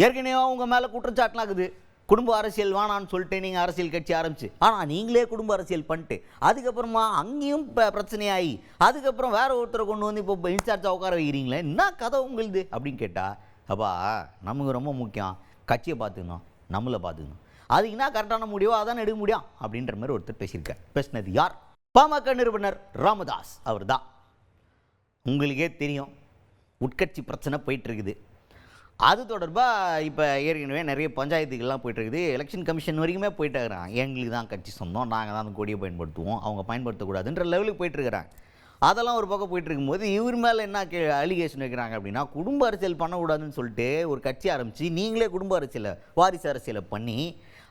ஏற்கனவே அவங்க மேலே குற்றச்சாட்டுலாம் இருக்குது. குடும்ப அரசியல் வேணான்னு சொல்லிட்டு நீங்கள் அரசியல் கட்சி ஆரம்பிச்சு, ஆனால் நீங்களே குடும்ப அரசியல் பண்ணிட்டு அதுக்கப்புறமா அங்கேயும் பிரச்சனையாகி அதுக்கப்புறம் வேற ஒருத்தரை கொண்டு வந்து இப்போ இன்சார்ஜாக உட்கார வைக்கிறீங்களே, என்ன கதை உங்களுது அப்படின்னு கேட்டால், அப்பா நமக்கு ரொம்ப முக்கியம் கட்சியை பார்த்துக்கணும், நம்மளை பார்த்துக்கணும், அதுக்கு என்ன கரெக்டான முடிவோ அதான் எடுக்க முடியும் அப்படின்ற மாதிரி ஒருத்தர் பேசியிருக்கார். பேசினது யார்? பாமக நிறுவனர் ராமதாஸ் அவர் தான். உங்களுக்கே தெரியும் உட்கட்சி பிரச்சனை போயிட்டுருக்குது. அது தொடர்பாக இப்போ ஏற்கனவே நிறைய பஞ்சாயத்துக்கெல்லாம் போயிட்டுருக்குது. எலெக்ஷன் கமிஷன் வரைக்குமே போயிட்டுருக்கிறாங்க. எங்களுக்கு தான் கட்சி சொந்தம், நாங்கள் தான் அந்த கொடியை பயன்படுத்துவோம், அவங்க பயன்படுத்தக்கூடாதுன்ற லெவலுக்கு போயிட்டுருக்கிறாங்க. அதெல்லாம் ஒரு பக்கம் போயிட்டு இருக்கும்போது இவர் மேலே என்ன அலிகேஷன் வைக்கிறாங்க அப்படின்னா, குடும்ப அரசியல் பண்ணக்கூடாதுன்னு சொல்லிட்டு ஒரு கட்சி ஆரம்பித்து நீங்களே குடும்ப அரசியலை வாரிசு அரசியலை பண்ணி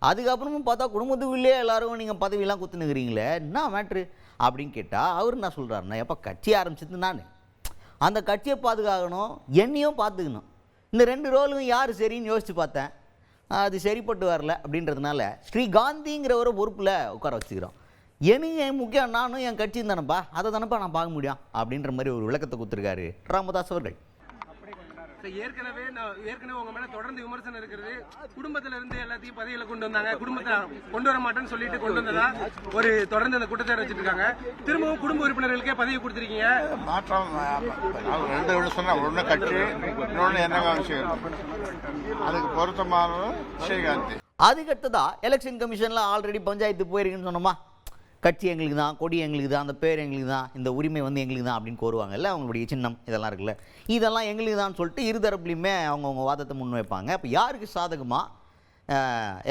அதுக்கப்புறமும் பார்த்தா குடும்பத்துக்குள்ளே எல்லாரும் நீங்கள் பதவியெல்லாம் குத்துனுக்கிறீங்களே, என்ன மேட்ரு அப்படின்னு கேட்டால் அவர் என்ன சொல்கிறாருன்னா, எப்போ கட்சி ஆரம்பிச்சது நான் அந்த கட்சியை பாதுகாக்கணும், என்னையும் பார்த்துக்கணும், இந்த 2 ரோலும் யார் சரின்னு யோசித்து பார்த்தேன், அது சரிப்பட்டு வரல அப்படின்றதுனால ஸ்ரீ காந்திங்கிற ஒரு பொறுப்பில் உட்கார வச்சுக்கிறோம். எனக்கு முக்கியம் நானும் என் கட்சியும் தானப்பா, அதை தானப்பா நான் பார்க்க முடியும் அப்படின்ற மாதிரி ஒரு விளக்கத்தை கொடுத்துருக்காரு ராமதாஸ் அவர்கள். ஏற்கனவே உங்க மேல தொடர்ந்து விமர்சனம் இருக்கிறது. குடும்பத்தில இருந்து எல்லாத்தையும் பதவியில கொண்டு வந்தாங்க, குடும்பத்தை கொண்டு வர மாட்டேன்னு சொல்லிட்டு கொண்டு வந்ததா ஒரு தொடர்ந்து அந்த குற்றச்சாட்டு வச்சுட்டு இருக்காங்க. திரும்பவும் குடும்ப உறுப்பினர்களுக்கே பதவி கொடுத்திருக்கீங்க. மாற்றம் 2 சொன்னா, ஒண்ணு கட்சி, இன்னொன்னு என்ன விஷயம், அதுக்கு பொருத்தமான ஸ்ரீகாந்த். அதுக்கடுத்ததா எலெக்ஷன் கமிஷன்ல ஆல்ரெடி பஞ்சாயத்து போயிருக்குன்னு சொன்னோமா, கட்சி எங்களுக்கு தான், கொடி எங்களுக்கு தான், அந்த பேர் எங்களுக்கு தான், இந்த உரிமை வந்து எங்களுக்கு தான் அப்படின்னு கோருவாங்கல்ல, அவங்களுடைய சின்னம் இதெல்லாம் இருக்குல்ல, இதெல்லாம் எங்களுக்கு தான் சொல்லிட்டு இருதரப்புலையுமே அவங்கவுங்க வாதத்தை முன்வைப்பாங்க. அப்போ யாருக்கு சாதகமாக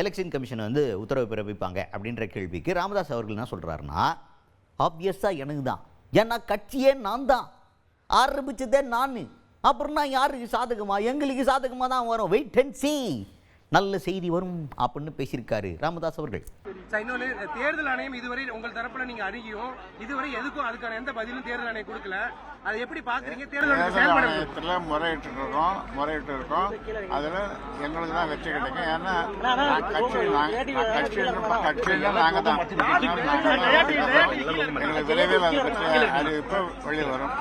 எலெக்ஷன் கமிஷன் வந்து உத்தரவு பிறப்பிப்பாங்க அப்படின்ற கேள்விக்கு ராமதாஸ் அவர்கள் என்ன சொல்கிறாருன்னா, ஆப்வியஸாக எனக்கு தான், ஏன்னா கட்சியே நான் தான், ஆரம்பிச்சதே நான், அப்புறம் நான் யாருக்கு சாதகமாக, எங்களுக்கு சாதகமாக தான் வரும், வெயிட் அண்ட் சீ, நல்ல செய்தி வரும் அப்படின்னு பேசியிருக்காரு ராமதாஸ் அவர்கள். இன்னொன்று, தேர்தல் ஆணையம் இதுவரை உங்கள் தரப்புல நீங்க அணுகியும் இதுவரை எதுக்கும் அதுக்கான எந்த பதிலும் தேர்தல் ஆணையம் கொடுக்கல. அதை எப்படி பாக்குறீங்க? தேர்தல் ஆணையத்தில் முறையிட்டு இருக்கோம். அதுல எங்களுக்கு தான் வெற்றி கிடைக்கும். ஏன்னா கட்சியில நாங்க தான், எங்களுக்கு விரைவில் அதை பற்றி அறிவிப்பு வெளியே வரும்.